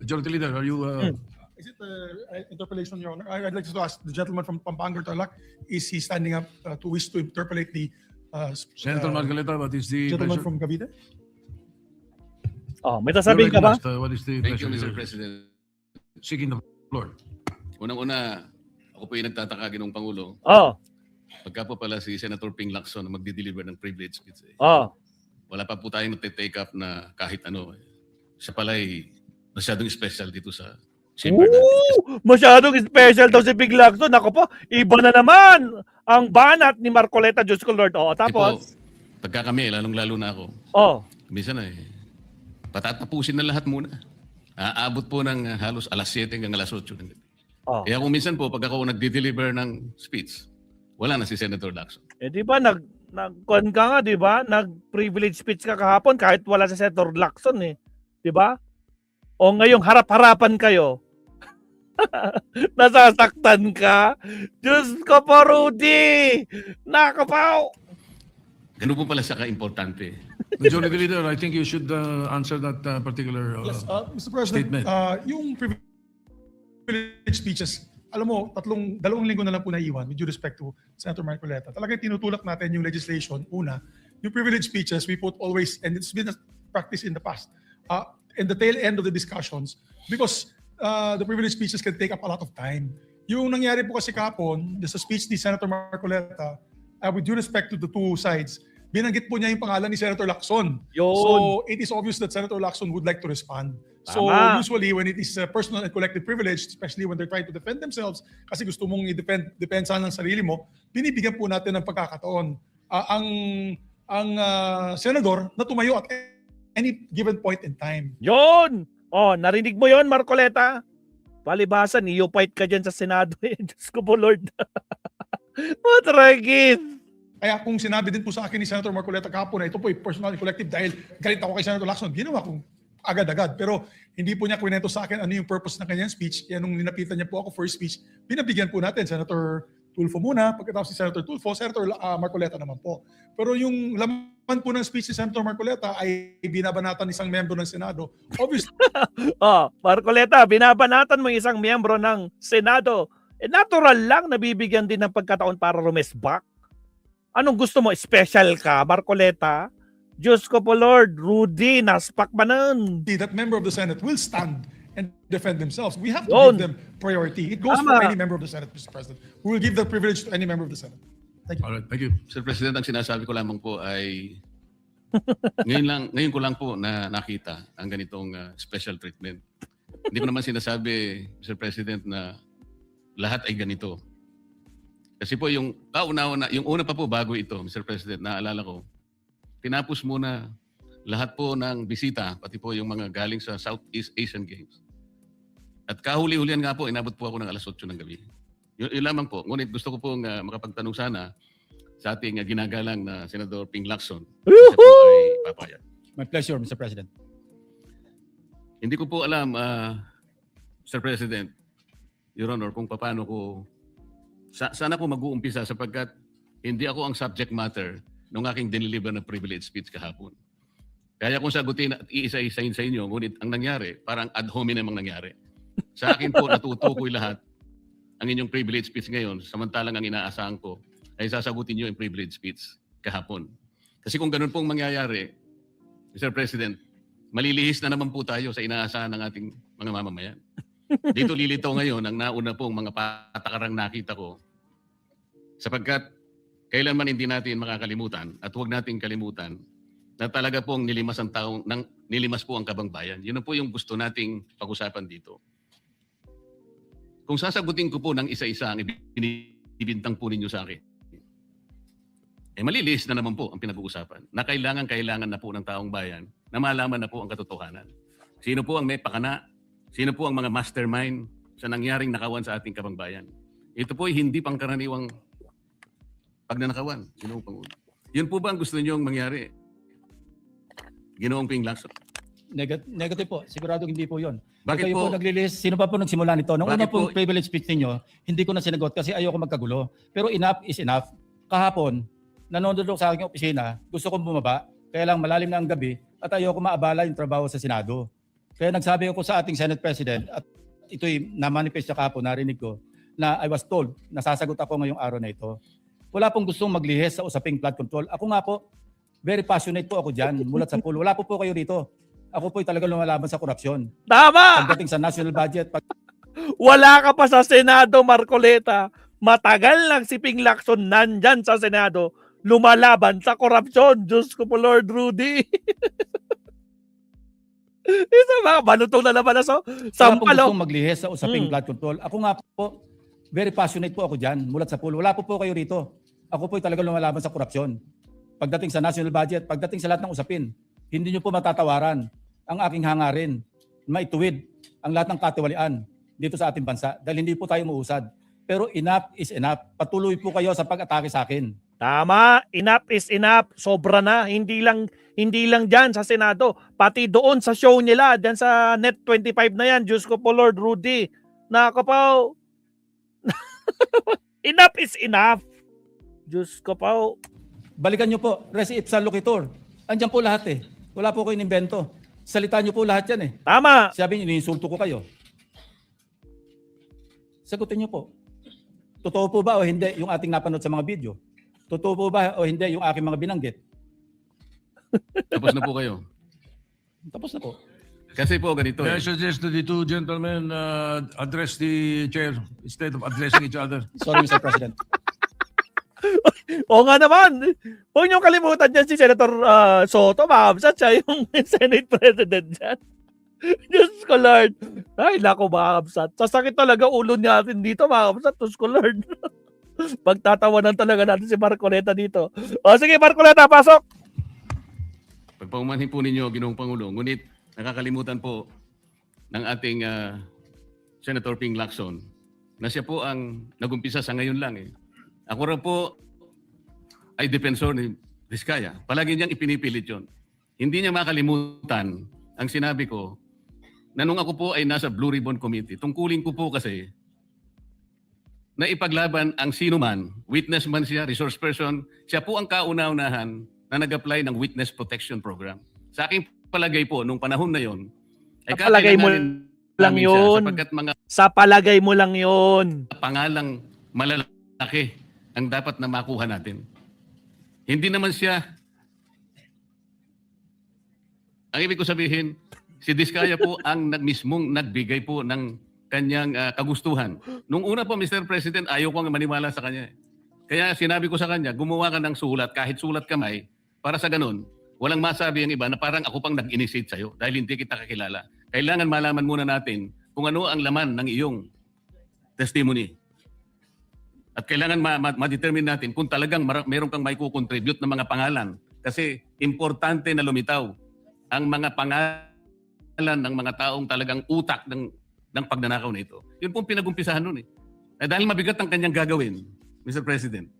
Majority Leader, are you... Is it interpellation, Your Honor? I'd like to ask the gentleman from Pampanga, Tarlac, is he standing up to wish to interpolate the Senator Marcoleta, what is the gentleman pleasure? from Cavite? Oh, may sasabihin ka ba? What is the Thank you, pleasure? Mr. President. Seeking the floor. Unang-una, ako po yung nagtataka, Ginoong Pangulo. Oh, Pagka po pala si Senator Ping Lacson na magdi-deliver ng privilege speech, oh. wala pa po tayong take up na kahit ano. Siya pala ay masyadong special dito sa chamber natin. Ooh, masyadong special daw si Big Lacson. Ako po, iba na naman ang banat ni Marcoleta, Diyos ko Lord. Oh, Kasi po, tapos, pagka kami, lalong-lalo na ako, oh, minsan patatapusin na lahat muna. Aabot po ng halos alas 7 hanggang alas 8 ng gabi. oh. Kaya kung minsan po, pag ako nag-deliver ng speech, wala na si Senator Lacson. Eh di ba nag-con ka nga, di ba? Nag-privilege speech ka kahapon kahit wala si Senator Lacson eh. Di ba? O ngayong harap-harapan kayo. Nasasaktan ka. Diyos ko po, Rudy! Nakapaw! Ganun po pala siya ka-importante. Majority Leader, I think you should answer that particular Yes, Mr. President, statement. yung privilege speeches, alam mo, dalawang linggo na lang po naiwan with due respect to Senator Marcoleta. Talagang tinutulak natin yung legislation. Una, yung privilege speeches, we put always, and it's been a practice in the past, in the tail end of the discussions, because the privilege speeches can take up a lot of time. Yung nangyari po kasi kahapon, sa speech ni Senator Marcoleta, with due respect to the two sides, binanggit po niya yung pangalan ni Senator Lacson. Yun. So it is obvious that Senator Lacson would like to respond. So Tama. usually when it is personal and collective privilege, especially when they're trying to defend themselves, kasi gusto mong i-depensa ng sarili mo, binibigyan po natin ng pagkakataon. Ang senador na tumayo at any given point in time. Yon! Oh, narinig mo yon, Marcoleta? Palibasa, neophyte ka dyan sa Senado eh. Diyos ko po, Lord. Matragis! Kaya kung sinabi din po sa akin ni Senator Marcoleta kahapon na ito po ay personal and collective dahil galit ako kay Senator Lacson, ginawa kong agad-agad. Pero hindi po niya kwento sa akin ano yung purpose ng kanyang speech. Kaya nung ninapitan niya po ako for speech, binabigyan po natin Senator Tulfo muna. Pagkatapos si Senator Tulfo, Senator Marcoleta naman po. Pero yung laman po ng speech ni Senator Marcoleta ay binabanatan isang membro ng Senado. Obviously, Oh, Marcoleta, binabanatan mo isang miyembro ng Senado. Eh, natural lang nabibigyan din ng pagkataon para rumesbak. Anong gusto mo? Special ka, Marcoleta? Diyos ko po, Lord, Rudy, naspak ba nun? that member of the Senate will stand and defend themselves. We have to Yun. give them priority. It goes Tama. for any member of the Senate, Mr. President. We will give that privilege to any member of the Senate. Thank you. All right, thank you. Sir President, ang sinasabi ko lamang po ay ngayon ko lang po na nakita ang ganitong special treatment. Hindi ko naman sinasabi, Mr. President, na lahat ay ganito. Kasi po yung yung una pa po bago ito, Mr. President, naalala ko, tinapos muna lahat po ng bisita, pati po yung mga galing sa Southeast Asian Games. At kahuli-hulihan nga po, inabot po ako ng alas 8 ng gabi. Yun lamang po. Ngunit gusto ko pong makapagtanong sana sa ating ginagalang na Senador Ping Lacson. Siya po ay papayag. My pleasure, Mr. President. Hindi ko po alam, Mr. President, Your Honor, kung paano ko, sana ko mag-uumpisa sapagkat hindi ako ang subject matter ng aking diniliver na privilege speech kahapon. Kaya kung sagutin at iisa-isahin sa inyo, ngunit ang nangyari, parang ad hominem ang nangyari. Sa akin po, natutukoy lahat ang inyong privilege speech ngayon, samantalang ang inaasahan ko ay sasagutin nyo yung privilege speech kahapon. Kasi kung ganun pong mangyayari, Mr. President, malilihis na naman po tayo sa inaasahan ng ating mga mamamayan. Dito lilitaw ngayon ang nauna pong mga patakarang nakita ko sapagkat kailanman hindi natin makakalimutan at huwag nating kalimutan na talaga pong nilimas po ang kabang bayan. Yun po yung gusto nating pag-usapan dito. Kung sasagutin ko po ng isa-isa ang ibinibintang po ninyo sa akin, malilihis na naman po ang pinag-uusapan na kailangan na po ng taong bayan na malaman na po ang katotohanan. Sino po ang may pakana? Sino po ang mga mastermind sa nangyaring nakawan sa ating kabangbayan? Ito po ay hindi pangkaraniwang pagnanakawan. Ginoong Pangulo. Yun po ba ang gusto niyong mangyari? Ginoong Ping Lacson. Negative po. Sigurado hindi po yun. Bakit Kayo po? po nag-release. Sino pa po nagsimula nito? Nung una Bakit pong po? privilege speech ninyo, hindi ko na sinagot kasi ayoko magkagulo. Pero enough is enough. Kahapon, nanonood ako sa aking opisina, gusto kong bumaba, kaya lang malalim na ang gabi at ayoko maabala yung trabaho sa Senado. Kaya nagsabi ako sa ating Senate President at ito'y na-manifest niya kahapon, narinig ko, na I was told, nasasagot ako ngayong araw na ito. Wala pong gustong maglihis sa usaping flood control. Ako nga po, very passionate po ako dyan, mulat sa pool. Wala po kayo dito. Ako po'y talagang lumalaban sa korupsyon. Tama! Pagdating sa national budget, Wala ka pa sa Senado, Marcoleta. Matagal lang si Ping Lacson nandyan sa Senado, lumalaban sa korupsyon. Diyos ko po, Lord Rudy. Isa mga balutong na naman na so. wala pong Sampalo. gustong maglihis sa usaping Hmm. flood control. Ako nga po, very passionate po ako dyan, mulat sa pool. Wala po kayo rito. Ako po'y talagang lumalaban sa korupsyon. Pagdating sa national budget, pagdating sa lahat ng usapin, hindi nyo po matatawaran ang aking hangarin, maituwid ang lahat ng katiwalian dito sa ating bansa dahil hindi po tayo muusad. Pero enough is enough. Patuloy po kayo sa pag-atake sa akin. Tama, enough is enough. Sobra na. Hindi lang dyan sa Senado. Pati doon sa show nila, dyan sa Net 25 na yan. Diyos ko po, Lord Rudy. Nakapaw. Enough is enough. Diyos ko po. Balikan nyo po, res ipsa loquitur. Andyan po lahat eh. Wala po kayo inimbento. Salita nyo po lahat yan eh. Tama. Sabi nyo, iniinsulto ko kayo. Sagutin nyo po. Totoo po ba o hindi yung ating napanood sa mga video? Totoo po ba o hindi yung aking mga binanggit? Tapos na po kayo. Tapos na po. Kasi po ganito May I eh. suggest that the two gentlemen address the chair instead of addressing each other. Sorry, Mr. President. Oo nga naman. Huwag niyong kalimutan dyan si Senator Soto. Makamsat siya yung Senate President dyan. Diyos ko, Lord. Ay, naku, makamsat. Sasakit talaga ulo natin dito, makamsat. Diyos ko, Lord. Pagtatawanan talaga natin si Marcoleta dito. O sige, Marcoleta, pasok. Pagpaumanhin po ninyo, Ginoong Pangulo, ngunit nakakalimutan po ng ating Senator Ping Lacson na siya po ang nagumpisa sa ngayon lang eh. Ako rin po ay defensor ni Vizcaya. Palagi niyang ipinipilit yun. Hindi niya makalimutan ang sinabi ko na nung ako po ay nasa Blue Ribbon Committee, tungkulin ko po kasi na ipaglaban ang sino man, witness man siya, resource person, siya po ang kauna-unahan na nag-apply ng Witness Protection Program. Sa aking palagay po, nung panahon na yon, ay Sa palagay mo kakailanganin lang namin siya yun. sapagkat mga Sa palagay mo lang yun. pangalang malalaki ang dapat na makuha natin. Hindi naman siya, ang ibig ko sabihin, si Vizcaya po ang mismong nagbigay po ng kanyang kagustuhan. Nung una po, Mr. President, ayaw ko nga maniwala sa kanya. Kaya sinabi ko sa kanya, gumawa ka ng sulat, kahit sulat kamay, para sa ganun, walang masabi ang iba na parang ako pang nag-initiate sa'yo dahil hindi kita kakilala. Kailangan malaman muna natin kung ano ang laman ng iyong testimony. At kailangan ma-determine natin kung talagang meron kang may kukontribute na mga pangalan. Kasi importante na lumitaw ang mga pangalan ng mga taong talagang utak ng pagnanakaw na ito. Yun pong pinag-umpisahan nun eh. Dahil mabigat ang kanyang gagawin, Mr. President.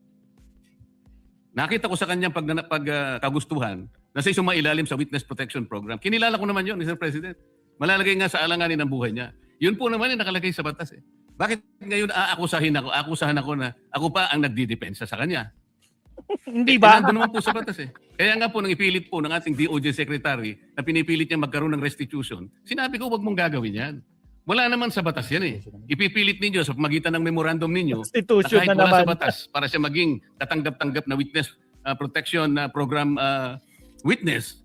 Nakita ko sa kanyang pagkagustuhan na siya sumailalim sa Witness Protection Program. Kinilala ko naman yun, Mr. President. Malalagay nga sa alanganin ng buhay niya. Yun po naman yung nakalagay sa batas eh. Bakit ngayon akusahan ako na ako pa ang nagdidepensa sa kanya? Hindi ba? Nandun naman po sa batas eh. Kaya nga po, nang ipilit po ng ating DOJ Secretary na pinipilit niya magkaroon ng restitution, sinabi ko, wag mong gagawin yan. Wala naman sa batas yan eh. Ipipilit ninyo sa pamagitan ng memorandum ninyo Constitution kahit na wala sa naman. batas para siya maging katanggap-tanggap na Witness Protection Program witness,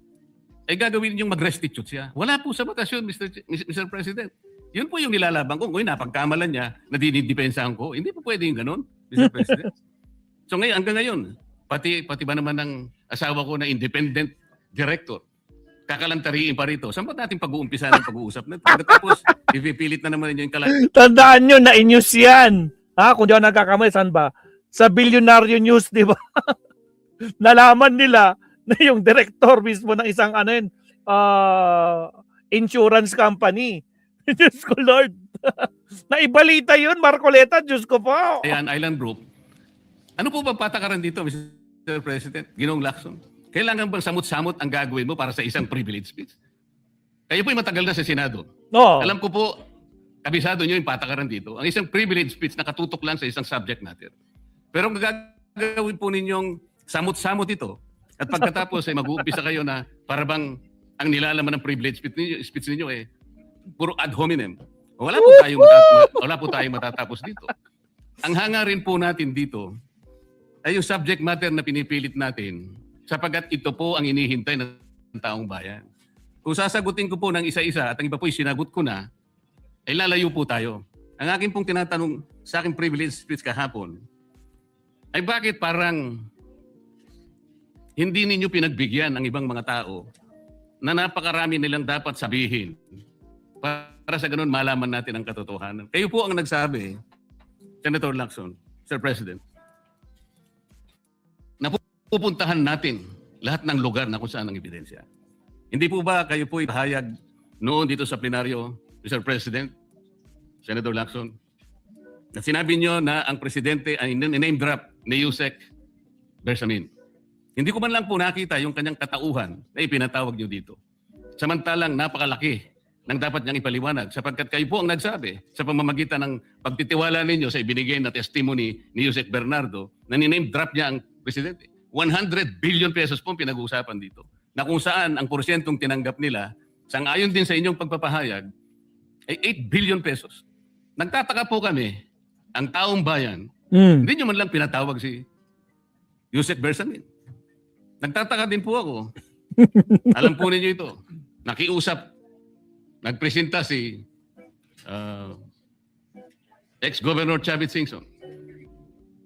ay gagawin ninyong mag-restitute siya. Wala po sa batas yun, Mr. President. Yun po yung nilalaban ko. Kung napagkamalan niya na dinidepensahan ko, hindi po pwede yung ganun, Mr. President. So ngayon, hanggang ngayon, pati ba naman ng asawa ko na independent director, kakalantariin pa rito. Saan ba natin pag-uumpisa ng pag-uusap na? Tapos, ipipilit na naman ninyo yung Tandaan nyo, na-news yan. Ha? Kung di ako nagkakamali, saan ba? Sa Billionaire News, di ba? Nalaman nila na yung director mismo ng isang insurance company. Diyos ko, Lord. Naibalita yun, Marcoleta. Diyos ko po. Ayan, Island Group. Ano po ba patakaran dito, Mr. President? Ginoong Lacson? Kailangan bang samot-samot ang gagawin mo para sa isang privilege speech? Kayo po'y matagal na sa Senado. No. Alam ko po, kabisado nyo yung patakaran dito. Ang isang privilege speech nakatutok lang sa isang subject matter. Pero ang gagawin po ninyong samot-samot ito at pagkatapos ay mag-uumpisa kayo na para bang ang nilalaman ng privilege speech ninyo puro ad hominem. Wala po tayong matatapos dito. Ang hangarin po natin dito ay yung subject matter na pinipilit natin sapagkat ito po ang inihintay ng taong bayan. Kung sasagutin ko po ng isa-isa at ang iba po'y sinagot ko na, ay lalayo po tayo. Ang akin pong tinatanong sa aking privilege speech kahapon ay bakit parang hindi ninyo pinagbigyan ang ibang mga tao na napakarami nilang dapat sabihin para sa ganun malaman natin ang katotohanan. Kayo po ang nagsabi, Senator Lacson, Sir President, na pupuntahan natin lahat ng lugar na kung saan ang ebidensya. Hindi po ba kayo po ipahayag noon dito sa plenaryo, Mr. President, Senator Lacson, na sinabi nyo na ang presidente ay name drop ni Yusek Bersamin. Hindi ko man lang po nakita yung kanyang katauhan na ipinatawag nyo dito. Samantalang napakalaki ng dapat niyang ipaliwanag sapagkat kayo po ang nagsabi sa pamamagitan ng pagtitiwala ninyo sa ibinigay na testimony ni Yusek Bernardo na niname drop niya ang presidente. 100 billion pesos po pinag-uusapan dito na kung saan ang porsyentong tinanggap nila sang-ayon din sa inyong pagpapahayag ay 8 billion pesos. Nagtataka po kami, ang taong bayan, hindi nyo man lang pinatawag si Yusek Bersamin. Nagtataka din po ako. Alam po ninyo ito. Nakiusap, nagpresenta si ex-Governor Chavit Singson.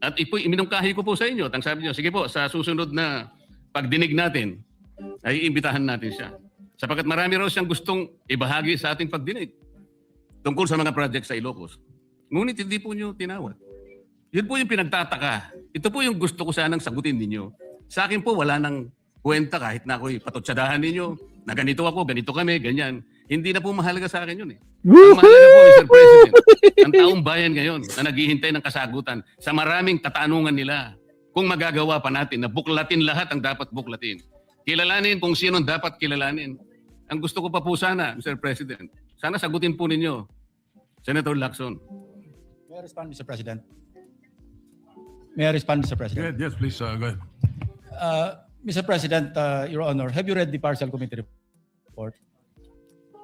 At iminungkahi ko po sa inyo. At ang sabi niyo, sige po, sa susunod na pagdinig natin, ay iimbitahan natin siya. Sapagkat marami raw siyang gustong ibahagi sa ating pagdinig tungkol sa mga project sa Ilocos. Ngunit hindi po niyo tinawag. Yun po yung pinagtataka. Ito po yung gusto ko sanang sagutin ninyo. Sa akin po, wala nang kwenta kahit na ako'y patutsadahan ninyo na ganito ako, ganito kami, ganyan. Hindi na po mahalaga sa akin yun eh. Ang mahalaga po, Mr. President, ang taong bayan ngayon na naghihintay ng kasagutan sa maraming katanungan nila kung magagawa pa natin na buklatin lahat ang dapat buklatin. Kilalanin kung sino dapat kilalanin. Ang gusto ko pa po sana, Mr. President, sana sagutin po ninyo, Senator Lacson. May I respond, Mr. President? May I respond, Mr. President? Yes, please, go ahead. Mr. President, Your Honor, have you read the partial committee report?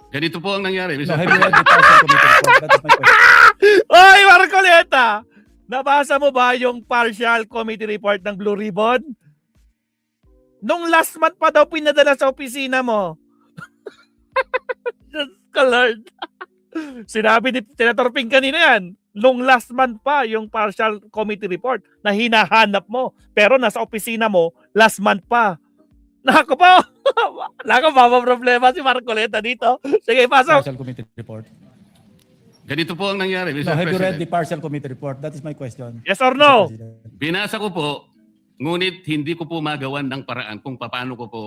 Ganito po ang nangyari, No, Mr. have you President. read the partial committee report? That is my question. Oy, Marcoleta! Nabasa mo ba yung partial committee report ng Blue Ribbon? Nung last month pa daw pinadala sa opisina mo. Diyos ko, Lord. Sinabi ni Senator Ping kanina yan. Nung last month pa yung partial committee report na hinahanap mo. Pero nasa opisina mo, last month pa. Nako po. Nako, problema si Marcoleta dito. Sige, pasok. Partial committee report. Ganito po ang nangyari, Mr. No, have you read President. the partial committee report? That is my question. Yes or Mr. no? President. Binasa ko po, ngunit hindi ko po magawan ng paraan kung paano ko po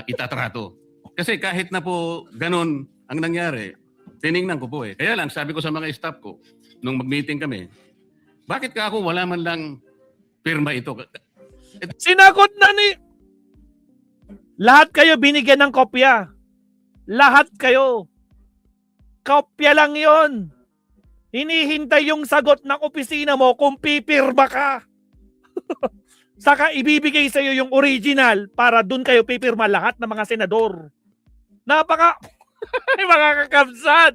itatrato. Kasi kahit na po ganun ang nangyari, tiningnan ko po eh. Kaya lang, sabi ko sa mga staff ko, nung mag-meeting kami, bakit ka ako wala man lang pirma ito? Sinagot na ni... Lahat kayo binigyan ng kopya. Lahat kayo. Kopya lang yon. Hinihintay yung sagot ng opisina mo kung pipirma ka. Saka ibibigay sa iyo yung original para dun kayo pipirma lahat ng mga senador. Napaka... mga kakabsat.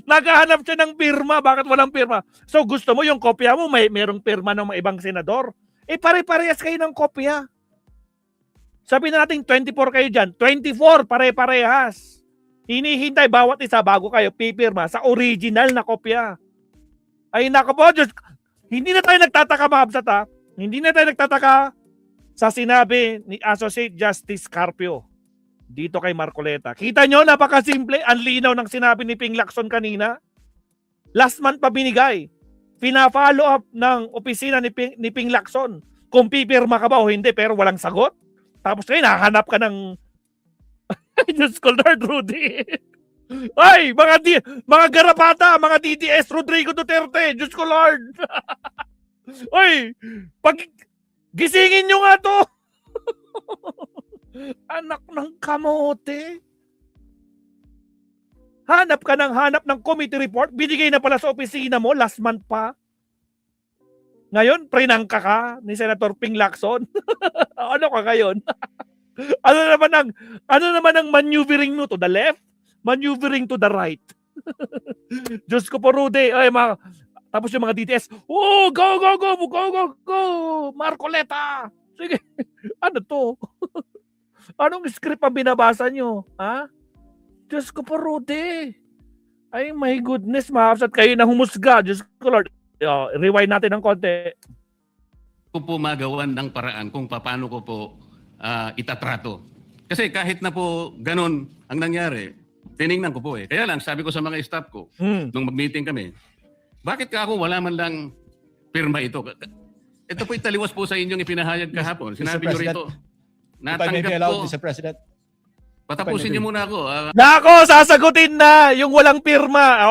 Naghahanap siya ng pirma. Bakit walang pirma? So gusto mo yung kopya mo, merong pirma ng mga ibang senador. Eh pare-parehas kayo ng kopya. Sabi na natin 24 kayo dyan. 24 pare-parehas. Hinihintay bawat isa bago kayo pipirma sa original na kopya. Ay nako po, Diyos. Hindi na tayo nagtataka mga kabsat ha. Hindi na tayo nagtataka sa sinabi ni Associate Justice Carpio dito kay Marcoleta. Kita nyo, napakasimple. Ang linaw ng sinabi ni Ping Lacson kanina. Last month pa binigay. Pina-follow up ng opisina ni Ping Lacson kung pipirma ka ba o hindi pero walang sagot. Tapos ngayon, nahanap ka ng Diyos ko, Lord Rudy. Ay, mga garapata, mga DDS, Rodrigo Duterte. Diyos ko, Lord. Ay, gisingin nyo nga to. Anak ng kamote. Hanap ng committee report. Binigay na pala sa opisina mo last month pa. Ngayon, prinangka ka ni Senator Ping Lacson. Ano ka ngayon? Ano naman ang maneuvering mo to the left? Maneuvering to the right. Diyos ko po, Rudy. Ay, tapos yung mga DTS, oh, go, go, go, go, go, go, Marcoleta. Sige, ano to? Anong script ang binabasa nyo? Ha? Diyos ko po, Rudy. Ay, my goodness, mahapsat kayo na humusga. Diyos ko, Lord. Rewind natin ng konti. Ko po magawan ng paraan kung paano ko po itatrato. Kasi kahit na po ganun ang nangyari, tiningnan ko po eh. Kaya lang, sabi ko sa mga staff ko, nung mag-meeting kami, bakit ka ako wala man lang pirma ito? Ito po italiwas po sa inyong ipinahayag kahapon. Sinabi nyo rito, If I may be natanggap allowed, ko, Mr. President. patapusin niyo muna ako. Nako, sasagutin na yung walang pirma.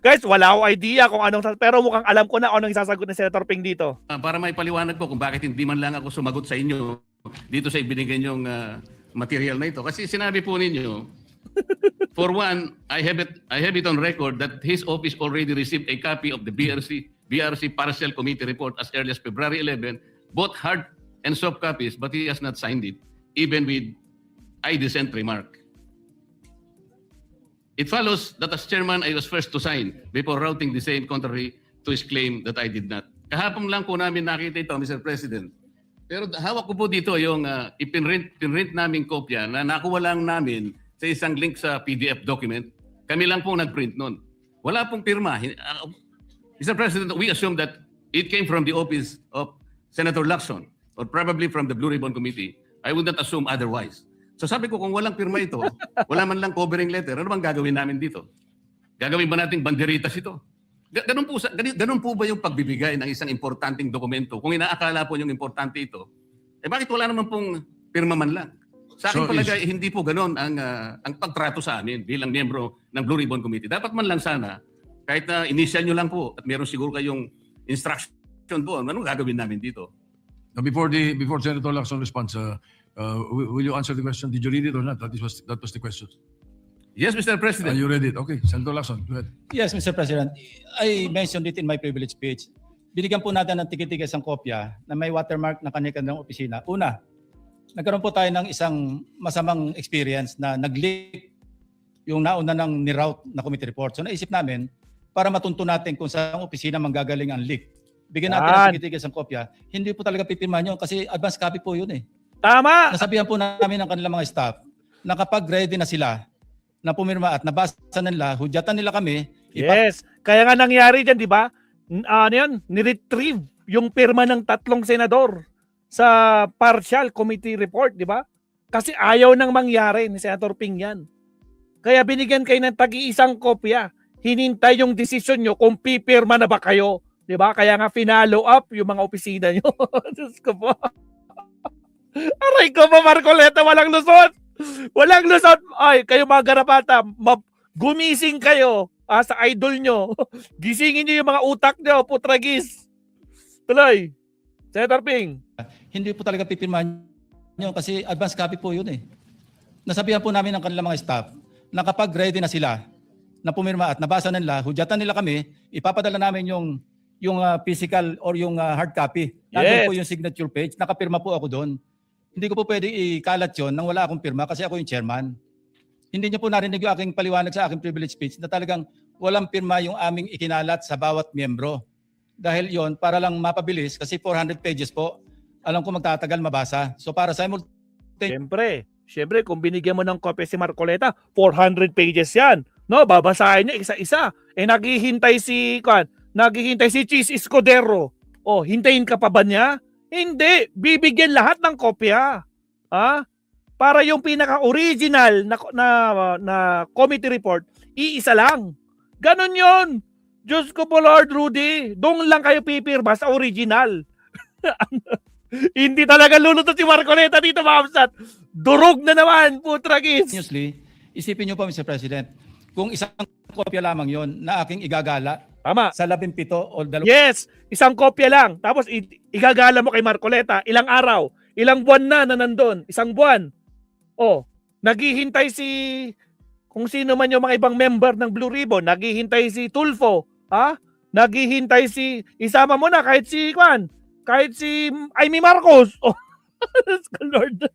Guys, wala akong idea kung anong, pero mukhang alam ko na anong isasagot ni Senator Ping dito. Para may paliwanag po kung bakit hindi man lang ako sumagot sa inyo dito sa ibinigay niyong material na ito. Kasi sinabi po ninyo, for one, I have it on record that his office already received a copy of the BRC Partial Committee Report as early as February 11, both hard and soft copies, but he has not signed it, even with I dissent remark. It follows that as chairman, I was first to sign before routing the same contrary to his claim that I did not. Kahapon lang po namin nakita ito, Mr. President. Pero hawak ko po dito yung pinrint naming kopya na nakuha lang namin sa isang link sa PDF document. Kami lang po nagprint nun. Wala pong pirma. Mr. President, we assume that it came from the office of Senator Lacson or probably from the Blue Ribbon Committee. I would not assume otherwise. So sabi ko, kung walang pirma ito, wala man lang covering letter, ano bang gagawin namin dito? Gagawin ba nating banderitas ito? Ganun po ba yung pagbibigay ng isang importanteng dokumento? Kung inaakala po yung importante ito, bakit wala naman pong pirma man lang? Sa akin palagay, hindi po ganun ang pagtrato sa amin bilang miyembro ng Blue Ribbon Committee. Dapat man lang sana, kahit na initial nyo lang po at meron siguro kayong instruction po, anong gagawin namin dito? Now, before Senator Lacson responds, will you answer the question? Did you read it or not? That was the question. Yes, Mr. President. You read it. Okay, Senator Lacson, go ahead. Yes, Mr. President. I mentioned it in my privilege speech. Binigyan po natin ng tiki-tigas ang kopya na may watermark na kanya-kanyang opisina. Una, nagkaroon po tayo ng isang masamang experience na nag-leak yung nauna ng ni-route na committee report. So naisip namin, para matunto natin kung saan opisina manggagaling ang leak. Bigyan natin ng tiki-tigas ang kopya. Hindi po talaga pipirmahan yun kasi advance copy po yun eh. Tama! Nasabihan po namin ng kanilang mga staff na kapag ready na sila na pumirma at nabasa nila, hudyatan nila kami. Yes. Kaya nga nangyari dyan, di ba? Ni-retrieve yung pirma ng 3 senador sa partial committee report, di ba? Kasi ayaw nang mangyari ni Senator Ping yan. Kaya binigyan kayo ng tagi-isang kopya. Hinintay yung desisyon nyo kung pipirma na ba kayo. Di ba? Kaya nga finalo up yung mga opisina nyo. Diyos ko po. Aray ko po, Marcoleta, walang lusot. Walang lusot. Ay, kayo mga garapata, gumising kayo sa idol nyo. Gisingin nyo yung mga utak nyo, putragis. Tuloy. Senator Ping. Hindi po talaga pipirmahan yun kasi advance copy po yun eh. Nasabihan po namin ng kanilang mga staff na kapag ready na sila na pumirma at nabasa nila, hudyatan nila kami, ipapadala namin yung physical or yung hard copy. Nandun po yung signature page, nakapirma po ako doon. Hindi ko po pwede ikalat yun nang wala akong pirma kasi ako yung chairman. Hindi niyo po narinig yung aking paliwanag sa aking privilege speech na talagang walang pirma yung aming ikinalat sa bawat miyembro. Dahil yon para lang mapabilis kasi 400 pages po, alam ko magtatagal mabasa. So para Siyempre, kung binigyan mo ng kopya si Marcoleta, 400 pages yan. No, babasahin niya isa-isa. Naghihintay si Cheese Escudero. Oh, hintayin ka pa ba niya? Hindi, bibigyan lahat ng kopya. Para yung pinaka-original na committee report, iisa lang. Ganon yon. Diyos ko po, Lord Rudy, doon lang kayo pipirma sa original. Hindi talaga lulutot si Marcoleta dito, Mamsat. Durog na naman, putragis. Seriously, isipin niyo po, Mr. President, kung isang kopya lamang yon na aking igagala Tama. sa 17 o 20. Yes, isang kopya lang. Tapos igagala mo kay Marcoleta, ilang araw, ilang buwan na nandun, isang buwan. Oh, naghihintay kung sino man yung mga ibang member ng Blue Ribbon, naghihintay si Tulfo, naghihintay isama mo na kahit si Amy Marcos. Oh, Lord.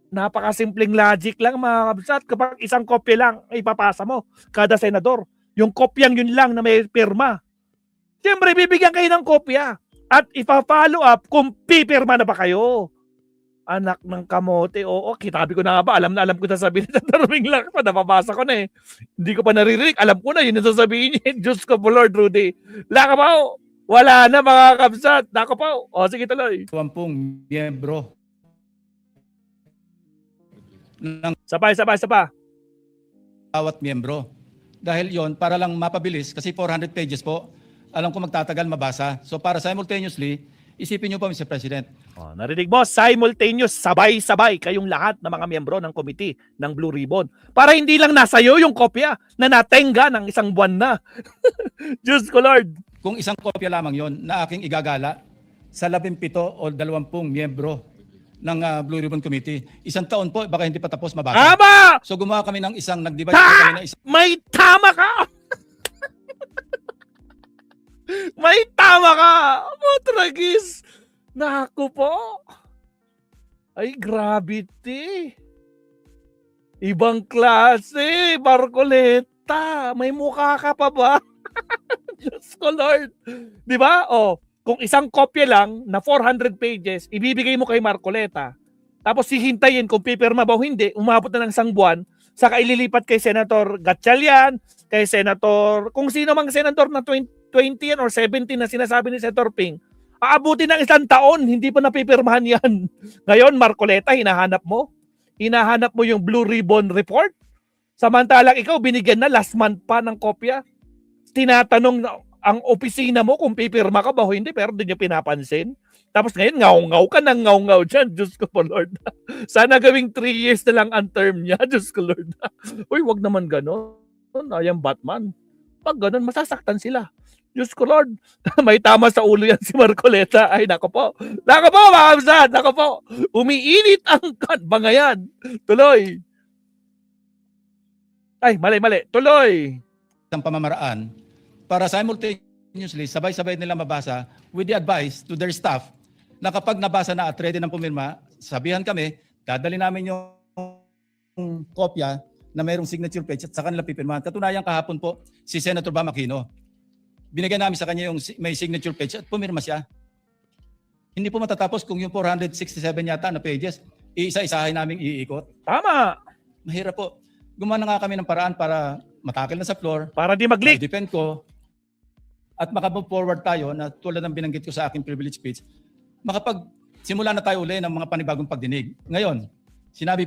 Napakasimpleng logic lang mga kabsat. Kapag isang kopya lang ipapasa mo kada senador, yung kopyang yun lang na may pirma. Siyempre, bibigyan kayo ng kopya at ipa-follow up kung pipirma na ba kayo. Anak ng kamote, oo, kitabi ko na nga ba, alam na alam ko sasabihin sa taruming lang pa, napapasa ko na eh. Hindi ko pa naririnig, alam ko na, yun ang sasabihin niya. Diyos ko po Lord Rudy. Lakapaw, wala na mga kabsat, nakapaw. O sige tuloy. 20 miyembro ng Sabay. bawat miyembro. Dahil yon para lang mapabilis, kasi 400 pages po, alam ko magtatagal mabasa. So para simultaneously, isipin niyo po, Mr. President, O, narinig mo, simultaneous, sabay-sabay kayong lahat ng mga miyembro ng committee ng Blue Ribbon. Para hindi lang nasa iyo yung kopya na natenga ng isang buwan na. Diyos ko Lord. kung isang kopya lamang yon na aking igagala sa 17 o 20 miyembro ng Blue Ribbon Committee, isang taon po, baka hindi pa tapos mabasa. Tama! So gumawa kami ng isang, nag-divide kami ng isang May tama ka! May tama ka! Matragis! Naku po! Ay, gravity! Ibang klase, Marcoleta! May mukha ka pa ba? Diyos ko Lord! Di ba? O, kung isang kopya lang na 400 pages, ibibigay mo kay Marcoleta. Tapos sihintayin kung pipirma ba o hindi, umabot na ng isang buwan, saka ililipat kay Senator Gatchalian, kay Senator, kung sino mang Senator na 20 yan or 17 na sinasabi ni Senator Ping, aabuti ng isang taon, hindi pa napipirmahan yan. Ngayon, Marcoleta, hinahanap mo yung Blue Ribbon Report. Samantalang ikaw, binigyan na last month pa ng kopya. Tinatanong na ang opisina mo kung pipirma ka ba o hindi, pero hindi niya pinapansin. Tapos ngayon, ngaw-ngaw ka ng ngaw-ngaw dyan. Diyos ko po, Lord. Sana gawing 3 years na lang ang term niya. Diyos ko, Lord. Uy, wag naman gano'n. Ayang Batman. Pag gano'n, masasaktan sila. Diyos ko, Lord. May tama sa ulo yan si Marcoleta. Ay, nako po. Nako po, mga kapsat. Nako po. Umiinit ang bangayan. Tuloy. Ay, mali. Tuloy. isang pamamaraan para simultaneously, sabay-sabay nila mabasa with the advice to their staff na kapag nabasa na at ready ng pumirma, sabihan kami, dadali namin yung kopya na mayroong signature page at sa kanila pipirmahan. Katunayan kahapon po, si Senator Bam Aquino, binigyan namin sa kanya yung may signature page at pumirma siya. Hindi po matatapos kung yung 467 yata na pages, iisa-isahin namin iikot. Tama. Mahirap po. Gumawa na nga kami ng paraan para matakil na sa floor, Para di mag-leak. i-defend ko, at makapag forward tayo na tulad ng binanggit ko sa aking privilege speech, makapag simula na tayo uli ng mga panibagong pagdinig. Ngayon, sinabi po